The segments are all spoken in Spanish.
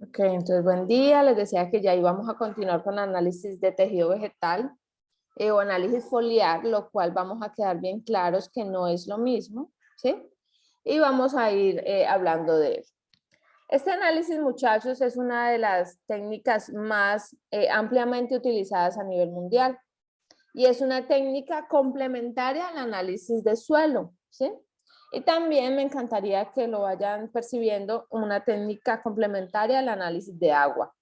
Ok, entonces buen día. Les decía que ya íbamos a continuar con análisis de tejido vegetal o análisis foliar, lo cual vamos a quedar bien claros que no es lo mismo, ¿sí? Y vamos a ir hablando de él. Este análisis, muchachos, es una de las técnicas más ampliamente utilizadas a nivel mundial y es una técnica complementaria al análisis de suelo, ¿sí? Y también me encantaría que lo vayan percibiendo una técnica complementaria al análisis de agua.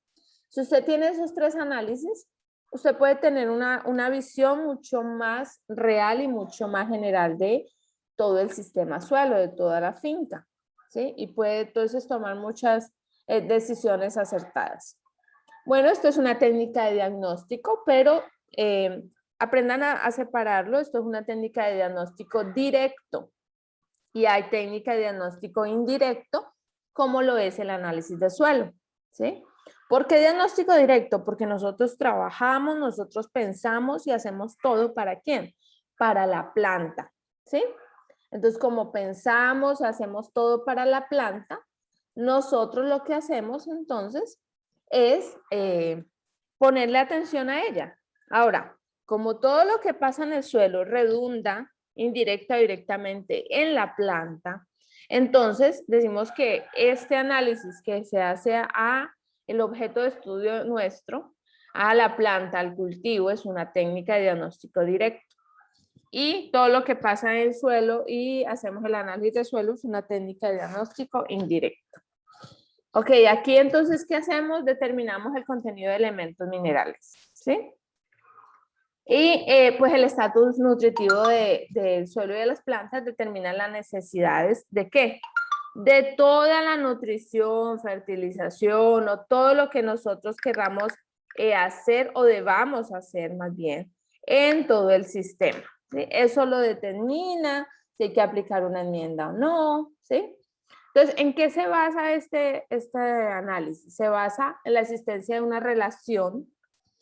Si usted tiene esos tres análisis, usted puede tener una visión mucho más real y mucho más general de todo el sistema suelo, de toda la finca, ¿sí? Y puede entonces tomar muchas decisiones acertadas. Bueno, esto es una técnica de diagnóstico, pero aprendan a separarlo. Esto es una técnica de diagnóstico directo y hay técnica de diagnóstico indirecto, como lo es el análisis de suelo, ¿sí? ¿Por qué diagnóstico directo? Porque nosotros trabajamos, nosotros pensamos y hacemos todo ¿para quién? Para la planta, ¿sí? Entonces, como pensamos, hacemos todo para la planta, nosotros lo que hacemos entonces es ponerle atención a ella. Ahora, como todo lo que pasa en el suelo redunda indirecta o directamente en la planta, entonces decimos que este análisis que se hace a el objeto de estudio nuestro, a la planta, al cultivo, es una técnica de diagnóstico directo. Y todo lo que pasa en el suelo y hacemos el análisis de suelo es una técnica de diagnóstico indirecto. Ok, aquí entonces, ¿qué hacemos? Determinamos el contenido de elementos minerales, ¿sí? Y pues el estatus nutritivo del suelo y de las plantas determina las necesidades de ¿qué? De toda la nutrición, fertilización o todo lo que nosotros queramos hacer o debamos hacer más bien en todo el sistema, ¿sí? Eso lo determina si hay que aplicar una enmienda o no, ¿sí? Entonces, ¿en qué se basa este análisis? Se basa en la existencia de una relación.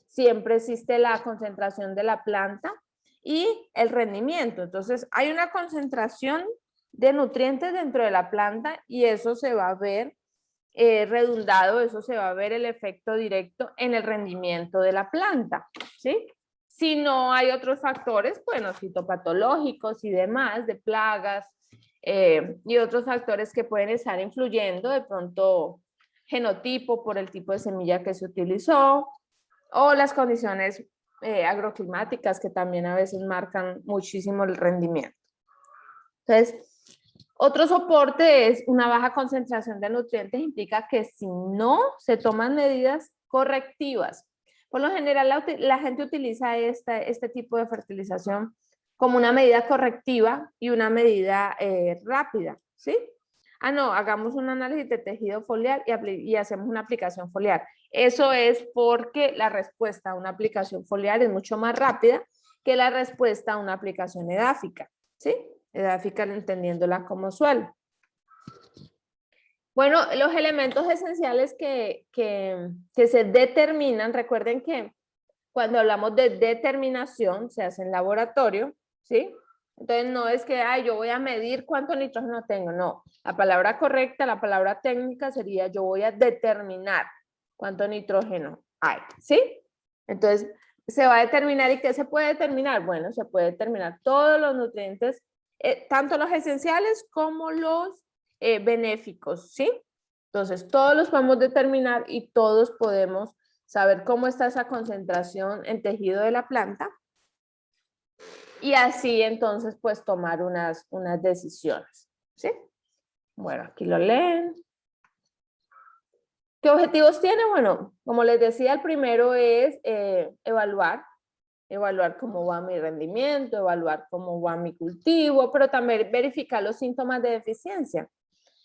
Siempre existe la concentración de la planta y el rendimiento. Entonces, hay una concentración de nutrientes dentro de la planta y eso se va a ver redundado, eso se va a ver el efecto directo en el rendimiento de la planta, ¿sí? Si no hay otros factores, bueno, fitopatológicos y demás, de plagas y otros factores que pueden estar influyendo, de pronto genotipo por el tipo de semilla que se utilizó, o las condiciones agroclimáticas que también a veces marcan muchísimo el rendimiento. Entonces, otro soporte es una baja concentración de nutrientes, implica que si no se toman medidas correctivas, por lo general la gente utiliza este tipo de fertilización como una medida correctiva y una medida rápida, ¿sí? Ah, no, hagamos un análisis de tejido foliar y hacemos una aplicación foliar. Eso es porque la respuesta a una aplicación foliar es mucho más rápida que la respuesta a una aplicación edáfica, ¿sí? Edáfica entendiéndola como suelo. Bueno, los elementos esenciales que se determinan, recuerden que cuando hablamos de determinación se hace en laboratorio, ¿sí? Entonces no es que yo voy a medir cuánto nitrógeno tengo, no. La palabra correcta, la palabra técnica sería yo voy a determinar cuánto nitrógeno hay, ¿sí? Entonces se va a determinar. ¿Y qué se puede determinar? Bueno, se puede determinar todos los nutrientes, tanto los esenciales como los benéficos, ¿sí? Entonces todos los podemos determinar y todos podemos saber cómo está esa concentración en tejido de la planta y así entonces pues tomar unas decisiones, ¿sí? Bueno, aquí lo leen. ¿Qué objetivos tiene? Bueno, como les decía, el primero es evaluar cómo va mi rendimiento, evaluar cómo va mi cultivo, pero también verificar los síntomas de deficiencia.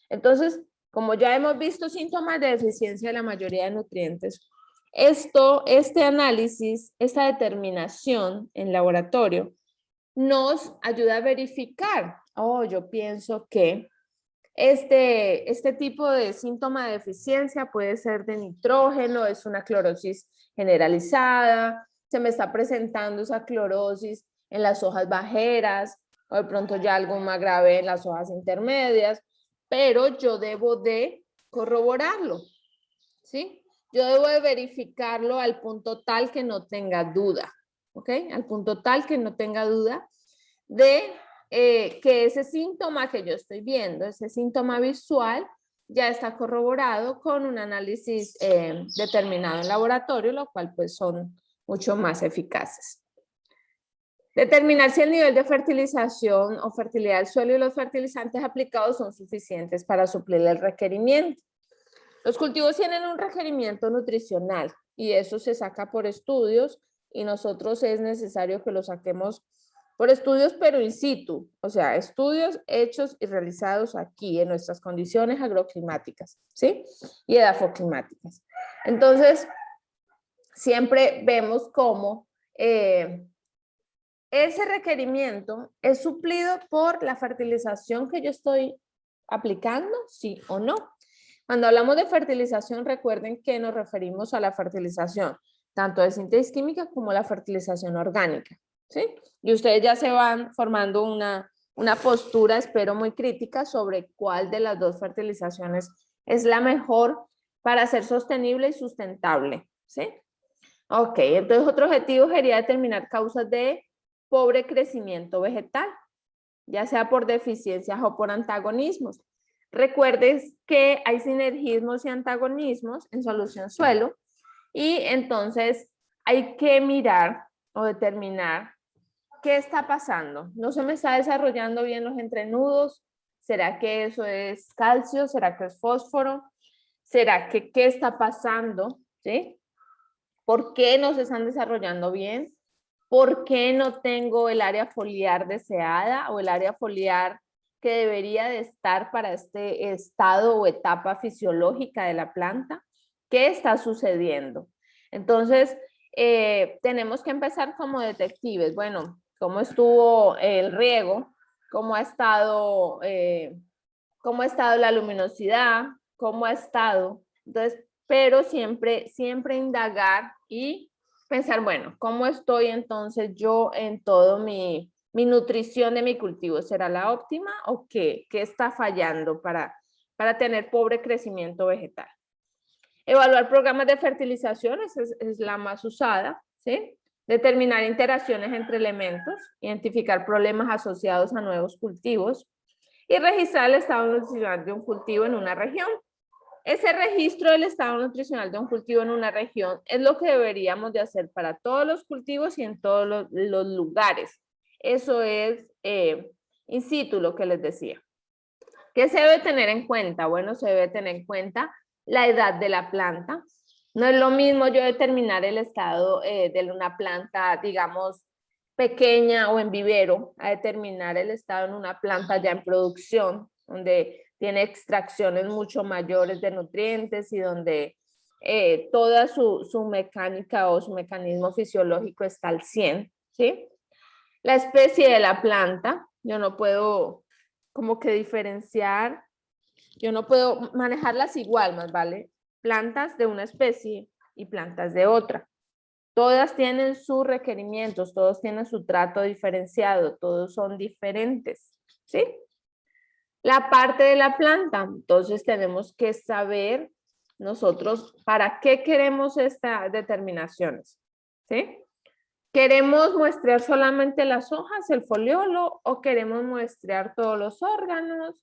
Entonces, como ya hemos visto síntomas de deficiencia de la mayoría de nutrientes, este análisis, esta determinación en laboratorio, nos ayuda a verificar, yo pienso que este tipo de síntoma de deficiencia puede ser de nitrógeno, es una clorosis generalizada, se me está presentando esa clorosis en las hojas bajeras, o de pronto ya algo más grave en las hojas intermedias, pero yo debo de corroborarlo, ¿sí? Yo debo de verificarlo al punto tal que no tenga duda, ¿ok? Al punto tal que no tenga duda de que ese síntoma que yo estoy viendo, ese síntoma visual, ya está corroborado con un análisis determinado en laboratorio, lo cual pues son mucho más eficaces. Determinar si el nivel de fertilización o fertilidad del suelo y los fertilizantes aplicados son suficientes para suplir el requerimiento. Los cultivos tienen un requerimiento nutricional y eso se saca por estudios y nosotros es necesario que lo saquemos por estudios pero in situ, o sea, estudios hechos y realizados aquí en nuestras condiciones agroclimáticas, ¿sí? Y edafoclimáticas. Entonces, siempre vemos cómo ese requerimiento es suplido por la fertilización que yo estoy aplicando, sí o no. Cuando hablamos de fertilización, recuerden que nos referimos a la fertilización, tanto de síntesis química como la fertilización orgánica, ¿sí? Y ustedes ya se van formando una postura, espero, muy crítica sobre cuál de las dos fertilizaciones es la mejor para ser sostenible y sustentable, ¿sí? Ok, entonces otro objetivo sería determinar causas de pobre crecimiento vegetal, ya sea por deficiencias o por antagonismos. Recuerdes que hay sinergismos y antagonismos en solución suelo y entonces hay que mirar o determinar qué está pasando. No se me está desarrollando bien los entrenudos. ¿Será que eso es calcio? ¿Será que es fósforo? ¿Será que qué está pasando? ¿Sí? ¿Por qué no se están desarrollando bien? ¿Por qué no tengo el área foliar deseada o el área foliar que debería de estar para este estado o etapa fisiológica de la planta? ¿Qué está sucediendo? Entonces, tenemos que empezar como detectives. Bueno, ¿cómo estuvo el riego? ¿Cómo ha estado la luminosidad? ¿Cómo ha estado? Entonces, pero siempre indagar y pensar, bueno, ¿cómo estoy entonces yo en todo mi nutrición de mi cultivo? ¿Será la óptima o qué? ¿Qué está fallando para tener pobre crecimiento vegetal? Evaluar programas de fertilización es la más usada, ¿sí? Determinar interacciones entre elementos, identificar problemas asociados a nuevos cultivos y registrar el estado nutricional de un cultivo en una región. Ese registro del estado nutricional de un cultivo en una región es lo que deberíamos de hacer para todos los cultivos y en todos los lugares. Eso es in situ lo que les decía. ¿Qué se debe tener en cuenta? Bueno, se debe tener en cuenta la edad de la planta. No es lo mismo yo determinar el estado de una planta, digamos, pequeña o en vivero, a determinar el estado en una planta ya en producción, donde tiene extracciones mucho mayores de nutrientes y donde toda su mecánica o su mecanismo fisiológico está al 100, ¿sí? La especie de la planta, yo no puedo como que diferenciar, yo no puedo manejarlas igual, más vale, plantas de una especie y plantas de otra. Todas tienen sus requerimientos, todos tienen su trato diferenciado, todos son diferentes, ¿sí? La parte de la planta, entonces tenemos que saber nosotros para qué queremos estas determinaciones, ¿sí? ¿Queremos muestrear solamente las hojas, el foliolo, o queremos muestrear todos los órganos?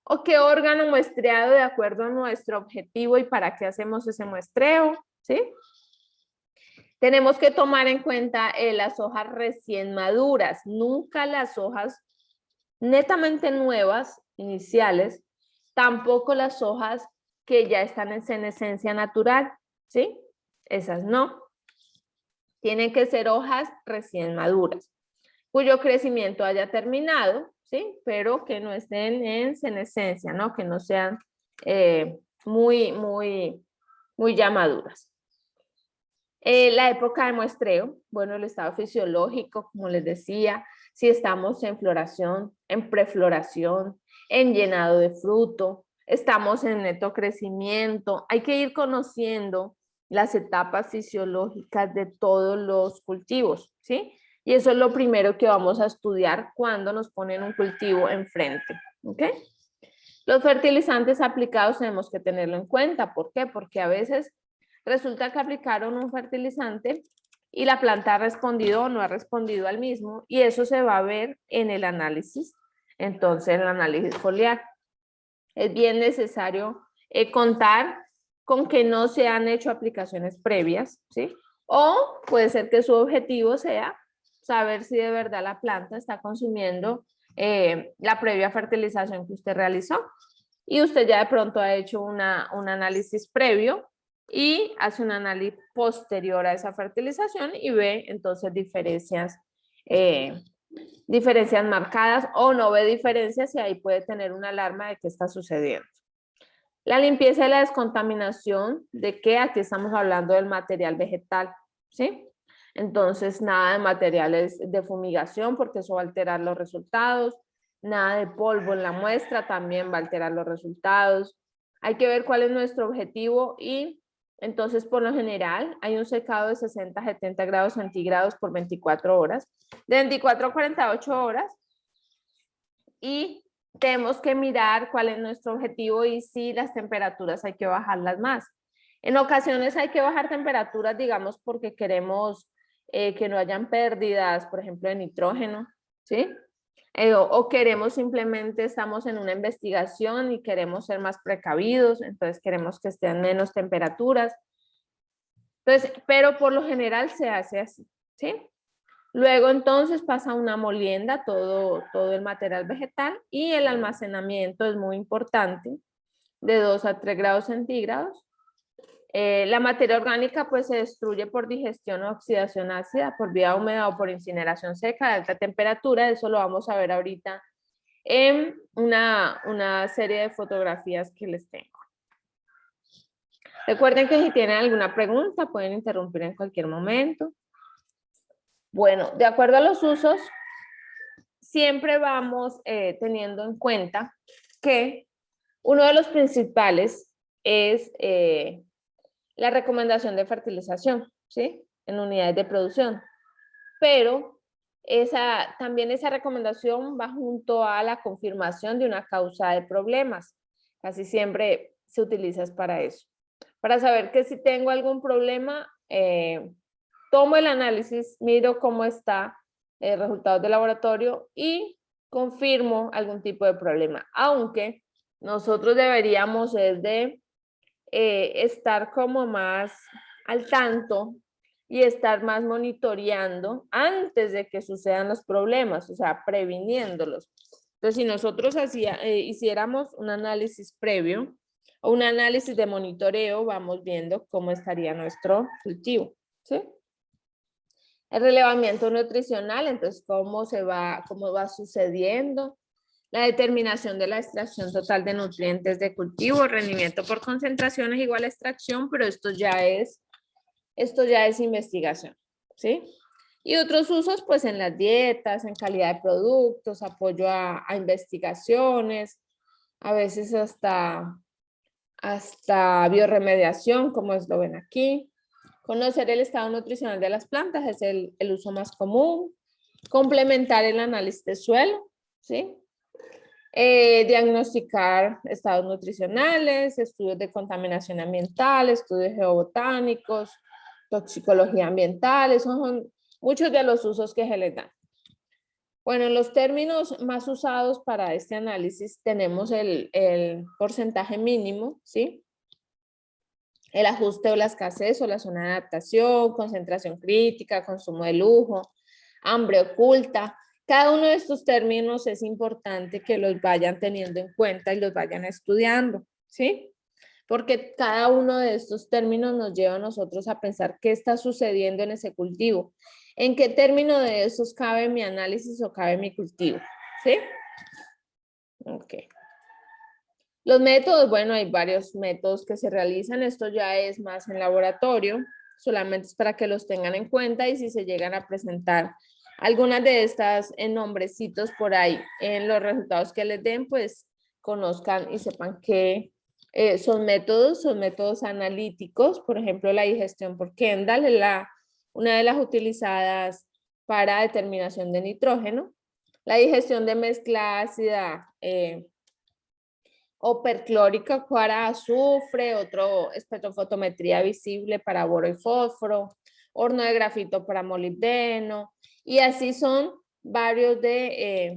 ¿O qué órgano muestreado de acuerdo a nuestro objetivo y para qué hacemos ese muestreo? ¿Sí? Tenemos que tomar en cuenta las hojas recién maduras, nunca las hojas netamente nuevas, iniciales, tampoco las hojas que ya están en senescencia natural, ¿sí? Esas no. Tienen que ser hojas recién maduras, cuyo crecimiento haya terminado, ¿sí? Pero que no estén en senescencia, ¿no? Que no sean muy ya maduras. La época de muestreo, bueno, el estado fisiológico, como les decía, si estamos en floración, en prefloración, en llenado de fruto, estamos en neto crecimiento, hay que ir conociendo las etapas fisiológicas de todos los cultivos, ¿sí? Y eso es lo primero que vamos a estudiar cuando nos ponen un cultivo enfrente, ¿ok? Los fertilizantes aplicados tenemos que tenerlo en cuenta. ¿Por qué? Porque a veces resulta que aplicaron un fertilizante y la planta ha respondido o no ha respondido al mismo, y eso se va a ver en el análisis. Entonces, el análisis foliar. Es bien necesario contar con que no se han hecho aplicaciones previas, ¿sí? O puede ser que su objetivo sea saber si de verdad la planta está consumiendo la previa fertilización que usted realizó. Y usted ya de pronto ha hecho un análisis previo y hace un análisis posterior a esa fertilización y ve entonces diferencias marcadas, o no ve diferencias y ahí puede tener una alarma de qué está sucediendo. La limpieza y la descontaminación, ¿de qué? Aquí estamos hablando del material vegetal, ¿sí? Entonces, nada de materiales de fumigación porque eso va a alterar los resultados. Nada de polvo en la muestra también va a alterar los resultados. Hay que ver cuál es nuestro objetivo y entonces, por lo general, hay un secado de 60 a 70 grados centígrados por 24 horas, de 24 a 48 horas, y tenemos que mirar cuál es nuestro objetivo y si las temperaturas hay que bajarlas más. En ocasiones hay que bajar temperaturas, digamos, porque queremos que no hayan pérdidas, por ejemplo, de nitrógeno, ¿sí? O queremos simplemente, estamos en una investigación y queremos ser más precavidos, entonces queremos que estén menos temperaturas. Entonces, pero por lo general se hace así, ¿sí? Luego entonces pasa una molienda, todo el material vegetal, y el almacenamiento es muy importante, de 2 a 3 grados centígrados. La materia orgánica pues se destruye por digestión o oxidación ácida, por vía húmeda o por incineración seca de alta temperatura. Eso lo vamos a ver ahorita en una serie de fotografías que les tengo. Recuerden que si tienen alguna pregunta pueden interrumpir en cualquier momento. Bueno, de acuerdo a los usos, siempre vamos teniendo en cuenta que uno de los principales es la recomendación de fertilización, ¿sí? En unidades de producción. Pero también esa recomendación va junto a la confirmación de una causa de problemas. Casi siempre se utiliza para eso. Para saber que si tengo algún problema, tomo el análisis, miro cómo está el resultado del laboratorio y confirmo algún tipo de problema. Aunque nosotros deberíamos estar como más al tanto y estar más monitoreando antes de que sucedan los problemas, o sea, previniéndolos. Entonces, si nosotros hiciéramos un análisis previo o un análisis de monitoreo, vamos viendo cómo estaría nuestro cultivo, ¿sí? El relevamiento nutricional, entonces, cómo va sucediendo. La determinación de la extracción total de nutrientes de cultivo, rendimiento por concentración es igual a extracción, pero esto ya es investigación, ¿sí? Y otros usos, pues en las dietas, en calidad de productos, apoyo a investigaciones, a veces hasta biorremediación, como lo ven aquí. Conocer el estado nutricional de las plantas es el uso más común. Complementar el análisis de suelo, ¿sí? Diagnosticar estados nutricionales, estudios de contaminación ambiental, estudios geobotánicos, toxicología ambiental, esos son muchos de los usos que se les dan. Bueno, los términos más usados para este análisis tenemos el porcentaje mínimo, ¿sí? El ajuste o la escasez o la zona de adaptación, concentración crítica, consumo de lujo, hambre oculta. Cada uno de estos términos es importante que los vayan teniendo en cuenta y los vayan estudiando, ¿sí? Porque cada uno de estos términos nos lleva a nosotros a pensar qué está sucediendo en ese cultivo. ¿En qué término de esos cabe mi análisis o cabe mi cultivo? ¿Sí? Ok. Los métodos, bueno, hay varios métodos que se realizan. Esto ya es más en laboratorio, solamente es para que los tengan en cuenta y si se llegan a presentar algunas de estas nombrecitos por ahí en los resultados que les den, pues conozcan y sepan que son métodos analíticos. Por ejemplo, la digestión por Kendall es una de las utilizadas para determinación de nitrógeno. La digestión de mezcla ácida o perclórica para azufre, otro espectrofotometría visible para boro y fósforo, horno de grafito para molibdeno, y así son varios de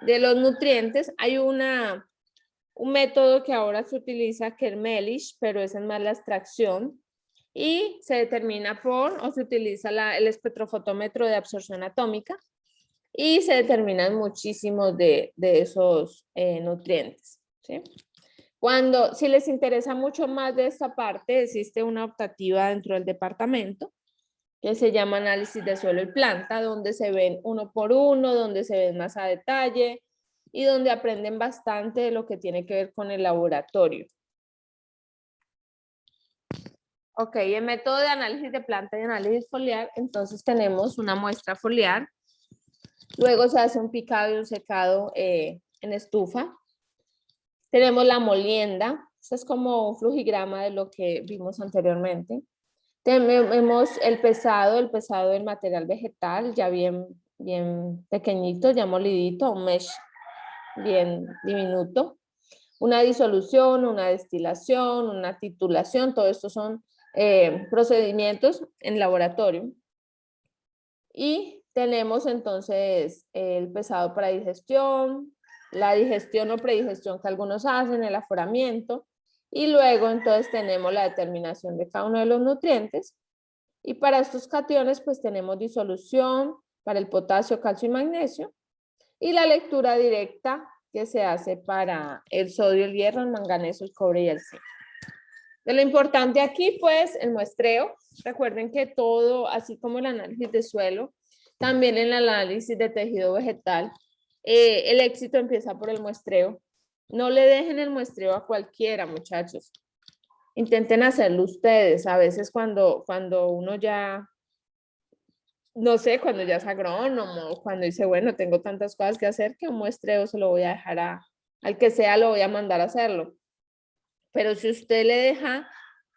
los nutrientes. Hay un método que ahora se utiliza que es MELISH, pero esa es más la extracción, y se determina o se utiliza el espectrofotómetro de absorción atómica, y se determinan muchísimos de esos nutrientes, ¿sí? Si les interesa mucho más de esta parte, existe una optativa dentro del departamento que se llama análisis de suelo y planta, donde se ven uno por uno, donde se ven más a detalle y donde aprenden bastante de lo que tiene que ver con el laboratorio. Ok, el método de análisis de planta y análisis foliar, entonces tenemos una muestra foliar, luego se hace un picado y un secado en estufa. Tenemos la molienda, este es como un flujigrama de lo que vimos anteriormente. Tenemos el pesado del material vegetal, ya bien pequeñito, ya molidito, un mesh bien diminuto. Una disolución, una destilación, una titulación, todo esto son procedimientos en laboratorio. Y tenemos entonces el pesado para digestión, la digestión o predigestión que algunos hacen, el aforamiento, y luego entonces tenemos la determinación de cada uno de los nutrientes. Y para estos cationes pues tenemos disolución para el potasio, calcio y magnesio, y la lectura directa que se hace para el sodio, el hierro, el manganeso, el cobre y el zinc. De lo importante aquí pues el muestreo. Recuerden que todo, así como el análisis de suelo, también en el análisis de tejido vegetal, el éxito empieza por el muestreo. No le dejen el muestreo a cualquiera, muchachos. Intenten hacerlo ustedes. A veces cuando uno ya, no sé, cuando ya es agrónomo, cuando dice, bueno, tengo tantas cosas que hacer que un muestreo se lo voy a dejar al que sea, lo voy a mandar a hacerlo. Pero si usted le deja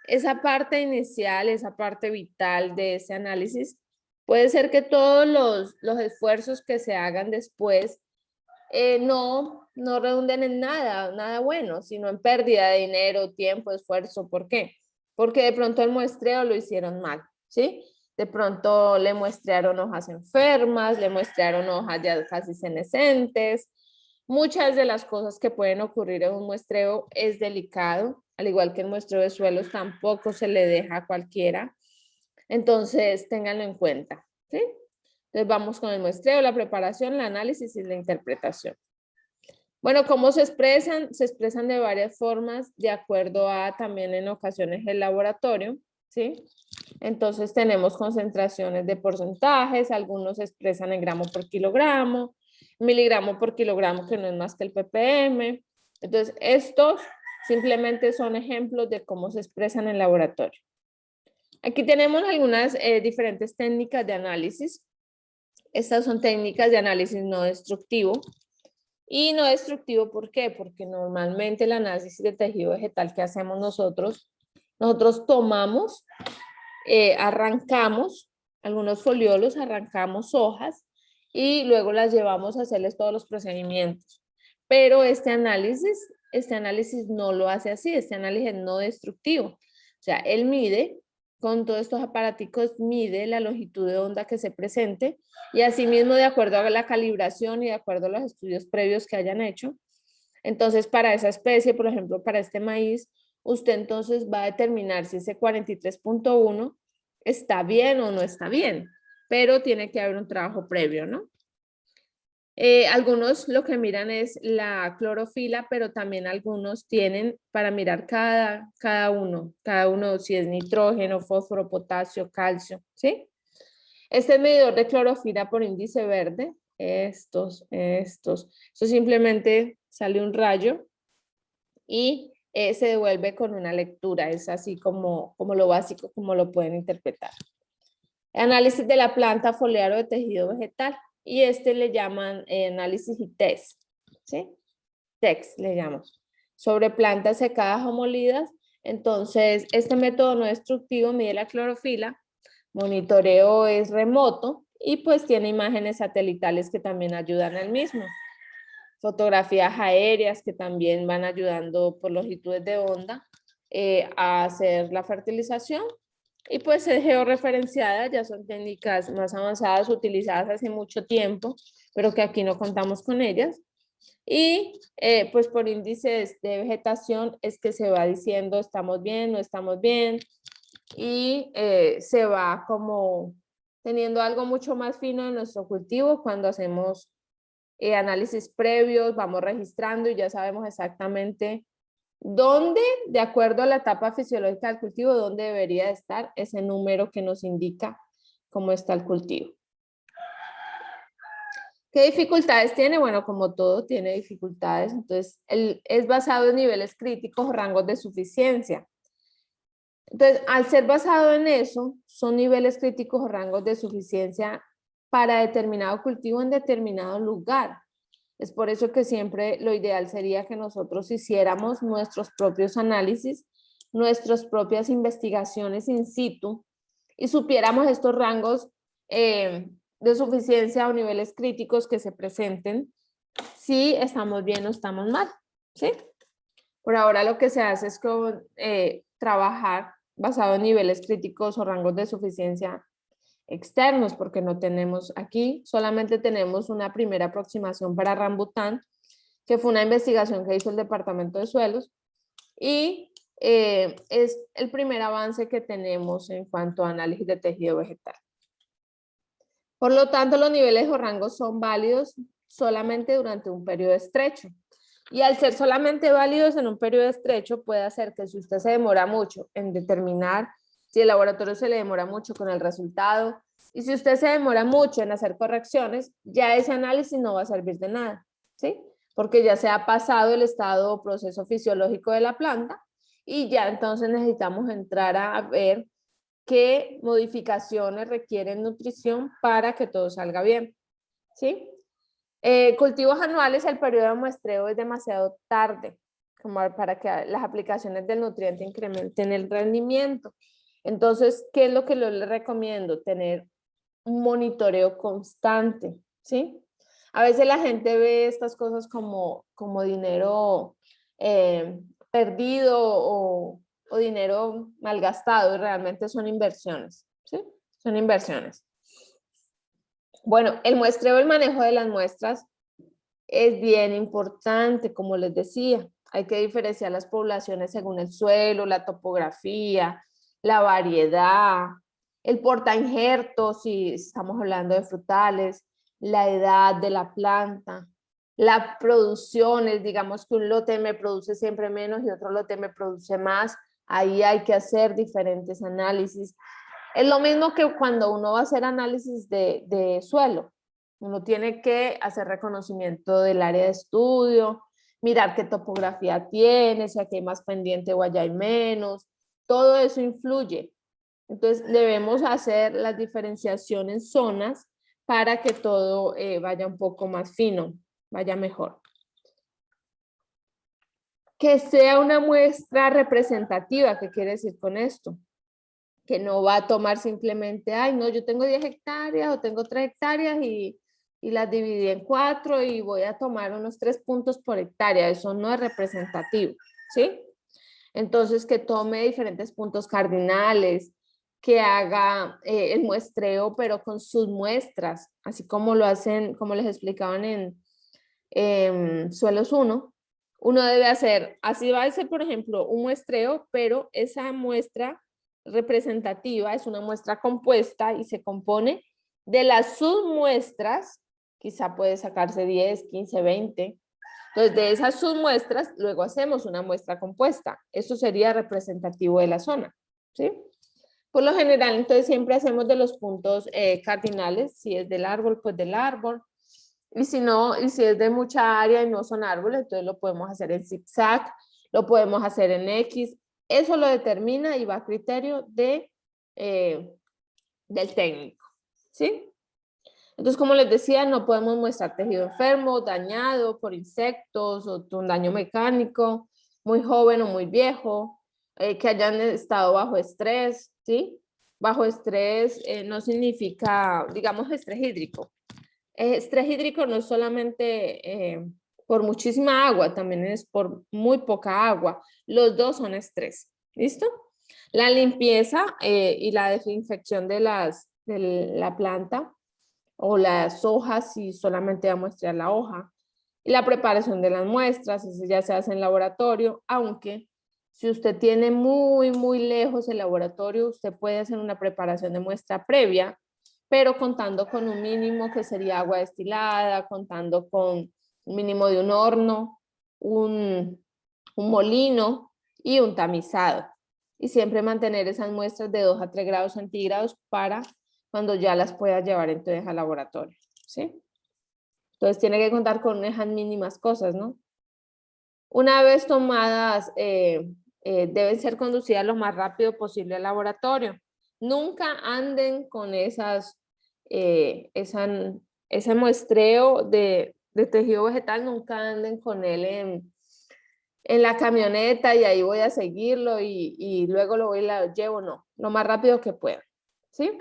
esa parte inicial, esa parte vital de ese análisis, puede ser que todos los esfuerzos que se hagan después no redunden en nada bueno, sino en pérdida de dinero, tiempo, esfuerzo. ¿Por qué? Porque de pronto el muestreo lo hicieron mal, ¿sí? De pronto le muestrearon hojas enfermas, le muestrearon hojas ya casi senescentes. Muchas de las cosas que pueden ocurrir en un muestreo es delicado, al igual que el muestreo de suelos tampoco se le deja a cualquiera. Entonces, ténganlo en cuenta, ¿sí? Entonces, vamos con el muestreo, la preparación, el análisis y la interpretación. Bueno, ¿cómo se expresan? Se expresan de varias formas, de acuerdo a también en ocasiones el laboratorio, ¿sí? Entonces, tenemos concentraciones de porcentajes, algunos se expresan en gramo por kilogramo, miligramo por kilogramo, que no es más que el ppm. Entonces, estos simplemente son ejemplos de cómo se expresan en el laboratorio. Aquí tenemos algunas diferentes técnicas de análisis. Estas son técnicas de análisis no destructivo. Y no destructivo, ¿por qué? Porque normalmente el análisis de tejido vegetal que hacemos nosotros tomamos, arrancamos algunos foliolos, arrancamos hojas y luego las llevamos a hacerles todos los procedimientos. Pero este análisis no lo hace así, este análisis es no destructivo. O sea, él mide, con todos estos aparaticos, mide la longitud de onda que se presente y asimismo de acuerdo a la calibración y de acuerdo a los estudios previos que hayan hecho. Entonces, para esa especie, por ejemplo, para este maíz, usted entonces va a determinar si ese 43.1 está bien o no está bien, pero tiene que haber un trabajo previo, ¿no? Algunos lo que miran es la clorofila, pero también algunos tienen para mirar cada uno si es nitrógeno, fósforo, potasio, calcio, ¿sí? Este medidor de clorofila por índice verde, estos, eso simplemente sale un rayo y se devuelve con una lectura, es así como lo básico, como lo pueden interpretar. Análisis de la planta foliar o de tejido vegetal. Y le llaman análisis y test, ¿sí? TEX le llamamos. Sobre plantas secadas o molidas. Entonces, este método no destructivo mide la clorofila, monitoreo es remoto y pues tiene imágenes satelitales que también ayudan al mismo. fotografías aéreas que también van ayudando por longitudes de onda a hacer la fertilización. Y pues es georreferenciada, ya son técnicas más avanzadas utilizadas hace mucho tiempo, pero que aquí no contamos con ellas. Y pues por índices de vegetación es que se va diciendo estamos bien, no estamos bien, y se va como teniendo algo mucho más fino en nuestro cultivo cuando hacemos análisis previos, vamos registrando y ya sabemos exactamente dónde, de acuerdo a la etapa fisiológica del cultivo, dónde debería estar ese número que nos indica cómo está el cultivo. ¿Qué dificultades tiene? Bueno, como todo tiene dificultades, entonces es basado en niveles críticos o rangos de suficiencia. Entonces, al ser basado en eso, son niveles críticos o rangos de suficiencia para determinado cultivo en determinado lugar. Es por eso que siempre lo ideal sería que nosotros hiciéramos nuestros propios análisis, nuestras propias investigaciones in situ y supiéramos estos rangos de suficiencia o niveles críticos que se presenten si estamos bien o estamos mal, ¿sí? Por ahora lo que se hace es trabajar basado en niveles críticos o rangos de suficiencia externos, porque no tenemos aquí, solamente tenemos una primera aproximación para Rambután, que fue una investigación que hizo el Departamento de Suelos, y es el primer avance que tenemos en cuanto a análisis de tejido vegetal. Por lo tanto, los niveles o rangos son válidos solamente durante un periodo estrecho. Y al ser solamente válidos en un periodo estrecho, puede hacer que si usted se demora mucho en determinar, si el laboratorio se le demora mucho con el resultado, y si usted se demora mucho en hacer correcciones, ya ese análisis no va a servir de nada, ¿sí? Porque ya se ha pasado el estado o proceso fisiológico de la planta y ya entonces necesitamos entrar a ver qué modificaciones requieren nutrición para que todo salga bien, ¿sí? Cultivos anuales, el periodo de muestreo es demasiado tarde como para que las aplicaciones del nutriente incrementen el rendimiento. Entonces, ¿qué es lo que yo les recomiendo? Tener un monitoreo constante, ¿sí? A veces la gente ve estas cosas como dinero perdido o dinero malgastado y realmente son inversiones, ¿sí? Son inversiones. Bueno, el muestreo, el manejo de las muestras es bien importante, como les decía. Hay que diferenciar las poblaciones según el suelo, la topografía, la variedad, el portainjerto, si estamos hablando de frutales, la edad de la planta, las producciones, digamos que un lote me produce siempre menos y otro lote me produce más. Ahí hay que hacer diferentes análisis. Es lo mismo que cuando uno va a hacer análisis de suelo. Uno tiene que hacer reconocimiento del área de estudio, mirar qué topografía tiene, si aquí hay más pendiente o allá hay menos. Todo eso influye. Entonces debemos hacer la diferenciación en zonas para que todo vaya un poco más fino, vaya mejor. Que sea una muestra representativa, ¿qué quiere decir con esto? Que no va a tomar simplemente, ay, no, yo tengo 10 hectáreas o tengo 3 hectáreas y las dividí en 4 y voy a tomar unos 3 puntos por hectárea. Eso no es representativo, ¿sí? Entonces, que tome diferentes puntos cardinales, que haga el muestreo, pero con sus muestras, así como lo hacen, como les explicaban en suelos 1. Uno debe hacer, así va a ser, por ejemplo, un muestreo, pero esa muestra representativa es una muestra compuesta y se compone de las submuestras, quizá puede sacarse 10, 15, 20. Entonces, de esas submuestras, luego hacemos una muestra compuesta. Eso sería representativo de la zona, ¿sí? Por lo general, entonces, siempre hacemos de los puntos cardinales. Si es del árbol, pues del árbol. Y si no, y si es de mucha área y no son árboles, entonces lo podemos hacer en zigzag, lo podemos hacer en X. Eso lo determina y va a criterio del técnico, ¿sí? Entonces, como les decía, no podemos mostrar tejido enfermo, dañado por insectos o un daño mecánico, muy joven o muy viejo, que hayan estado bajo estrés, ¿sí? Bajo estrés no significa, digamos, estrés hídrico. Estrés hídrico no es solamente por muchísima agua, también es por muy poca agua. Los dos son estrés. ¿Listo? La limpieza y la desinfección de la planta o las hojas, si solamente va a muestrear la hoja. Y la preparación de las muestras, eso ya se hace en laboratorio, aunque si usted tiene muy lejos el laboratorio, usted puede hacer una preparación de muestra previa, pero contando con un mínimo que sería agua destilada, contando con un mínimo de un horno, un molino y un tamizado. Y siempre mantener esas muestras de 2 a 3 grados centígrados para cuando ya las pueda llevar entonces al laboratorio, ¿sí? Entonces tiene que contar con esas mínimas cosas, ¿no? Una vez tomadas, deben ser conducidas lo más rápido posible al laboratorio. Nunca anden con ese muestreo de tejido vegetal, nunca anden con él en la camioneta y ahí voy a seguirlo y luego lo voy y lo llevo, no, lo más rápido que pueda, ¿sí?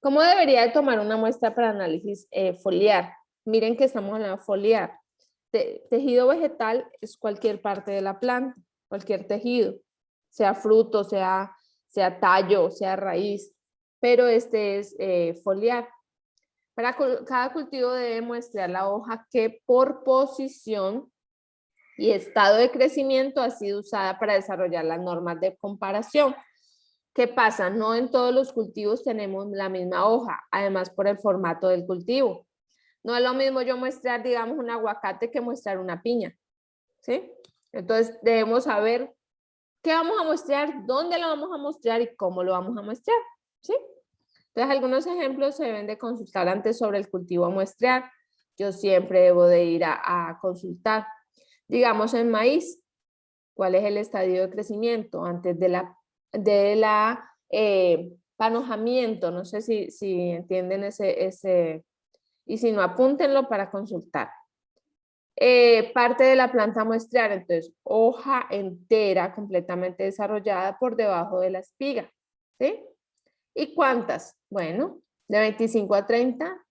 ¿Cómo debería de tomar una muestra para análisis foliar? Miren que estamos hablando de foliar. Tejido vegetal es cualquier parte de la planta, cualquier tejido, sea fruto, sea tallo, sea raíz, pero este es foliar. Para cada cultivo debe muestrear la hoja que por posición y estado de crecimiento ha sido usada para desarrollar las normas de comparación. ¿Qué pasa? No en todos los cultivos tenemos la misma hoja, además por el formato del cultivo. No es lo mismo yo muestrar, digamos, un aguacate que muestrar una piña, ¿sí? Entonces debemos saber qué vamos a mostrar, dónde lo vamos a mostrar y cómo lo vamos a mostrar, ¿sí? Entonces algunos ejemplos se deben de consultar antes sobre el cultivo a muestrear. Yo siempre debo de ir a consultar. Digamos en maíz, ¿cuál es el estadio de crecimiento antes de la panojamiento? No sé si entienden ese, y si no, apúntenlo para consultar. Parte de la planta muestrear, entonces, hoja entera completamente desarrollada por debajo de la espiga, ¿sí? ¿Y cuántas? Bueno, de 25 a 30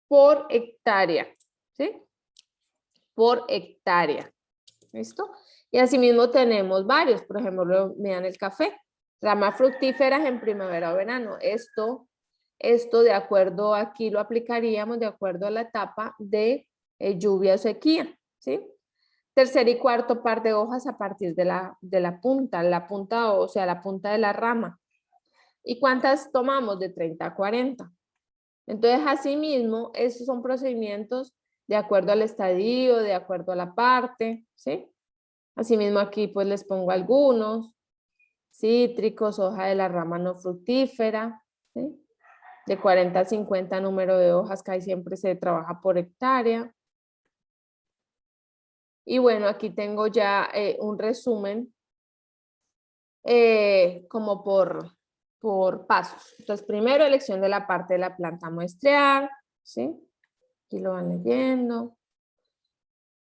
por hectárea, ¿sí? Por hectárea, ¿listo? Y asimismo tenemos varios, por ejemplo, vean el café, ramas fructíferas en primavera o verano. Esto de acuerdo, aquí lo aplicaríamos de acuerdo a la etapa de lluvia o sequía, ¿sí? Tercer y cuarto par de hojas a partir de la punta, o sea, la punta de la rama. ¿Y cuántas tomamos? De 30 a 40. Entonces, asimismo, esos son procedimientos de acuerdo al estadio, de acuerdo a la parte, ¿sí? Asimismo, aquí pues les pongo algunos. Cítricos, hoja de la rama no fructífera, ¿sí? De 40 a 50 número de hojas que ahí siempre se trabaja por hectárea. Y bueno, aquí tengo ya un resumen como por pasos. Entonces, primero, elección de la parte de la planta muestrear, ¿sí? Aquí lo van leyendo.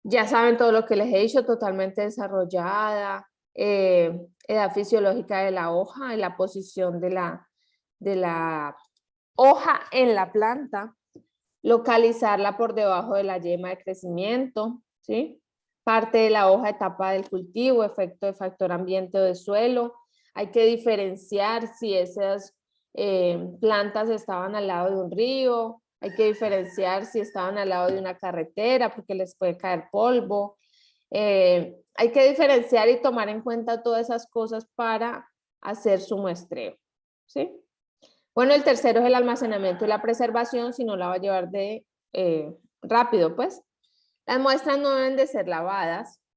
Ya saben todo lo que les he dicho, totalmente desarrollada, edad fisiológica de la hoja, en la posición de la hoja en la planta, localizarla por debajo de la yema de crecimiento, ¿sí? Parte de la hoja, etapa del cultivo, efecto de factor ambiente o de suelo. Hay que diferenciar si esas plantas estaban al lado de un río, hay que diferenciar si estaban al lado de una carretera porque les puede caer polvo. Hay que diferenciar y tomar en cuenta todas esas cosas para hacer su muestreo, ¿sí? Bueno, el tercero es el almacenamiento y la preservación, si no la va a llevar de rápido, pues. Las muestras no deben de ser lavadas,